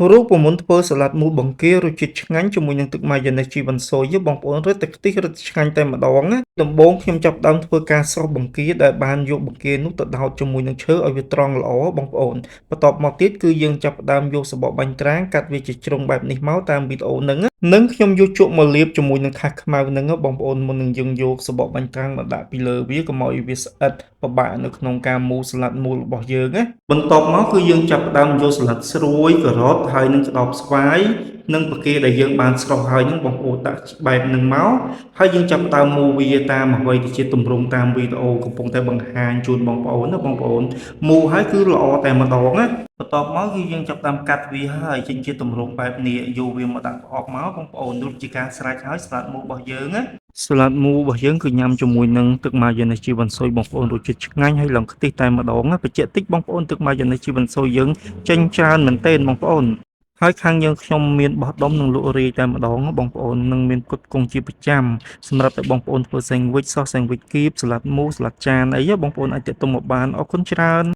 រូបមន្តធ្វើសាឡាត់មូលបង្គារសជាតិឆ្ងាញ់ជាមួយនឹងទឹកម៉ាយ៉ូណេសជីវ៉ាន់ស៊ុយបងប្អូនរឹតតែខ្ទិះរឹតឆ្ងាញ់តែម្ដងណាដំបូងខ្ញុំចាប់ផ្ដើមធ្វើការស្រុះបង្គាដែលបានយកបង្គានោះទៅដោតជាមួយនឹងឈើឲ្យវាត្រង់ល្អបងប្អូនបន្ទាប់មកទៀតគឺយើងចាប់ផ្ដើមយកសំបកបាញ់ត្រាងកាត់វាជាជ្រុងបែបនេះមកតាមវីដេអូហ្នឹងនិងខ្ញុំយកជក់មកលាបជាមួយនឹងខាសខ្មៅហ្នឹងបងប្អូនមុននឹងយើងយកសំបកបាញ់ត្រាងមកដាក់ពីលើវាកុំឲ្យវាស្អិតពិបាកនៅក្នុងការមូលសាឡាត់មូលរបស់យើងណាបន្ទាប់មកគឺយើងចាប់ផ្ដើមយកសាឡាត់ស្រួយការ៉ុតហើយនឹងក្តោបស្វាយនិងផ្កាដែលយើងបានស្រុះហើយនឹងបងប្អូនដាក់បែបហ្នឹងមកហើយយើងចាប់ផ្ដើមមូលវាតាមអ្វីដែលជាទម្រង់តាមវីដេអូកំពុងតែបង្ហាញជូនបងប្អូនណាបងប្អូនមូលហើយគឺល្អតែម្ដងណាបន្ទាប់មកគឺយើងចាប់ផ្ដើមកាត់វាហើយចេញជាទម្រង់បែបនេះយកវាមកដាក់ប្រអប់មកបងប្អូនដូចជាការស្រេចហើយស្លាតមូលរបស់យើងណាសាឡាត់មូរបស់យើងគឺញ៉ាំជាមួយនឹងទឹកម៉ាយ៉ូណេសជីវ៉ាន់ស៊ុយបងប្អូនរសជាតិឆ្ងាញ់ហើយឡើងខ្ទិះតែម្ដងណាបញ្ជាក់តិចបងប្អូនទឹកម៉ាយ៉ូណេសជីវ៉ាន់ស៊ុយយើងចេញច្រើនមែនទែនបងប្អូនហើយខាងយើងខ្ញុំមានបោះដុំនិងលក់រាយតែម្ដងបងប្អូននឹងមានផ្គត់ផ្គង់ជាប្រចាំសម្រាប់តែបងប្អូនធ្វើ sandwich សស sandwich គីបសាឡាត់មូសាឡាត់ចានអីបងប្អូនអាចទាក់ទងមកបានអរគុណច្រើន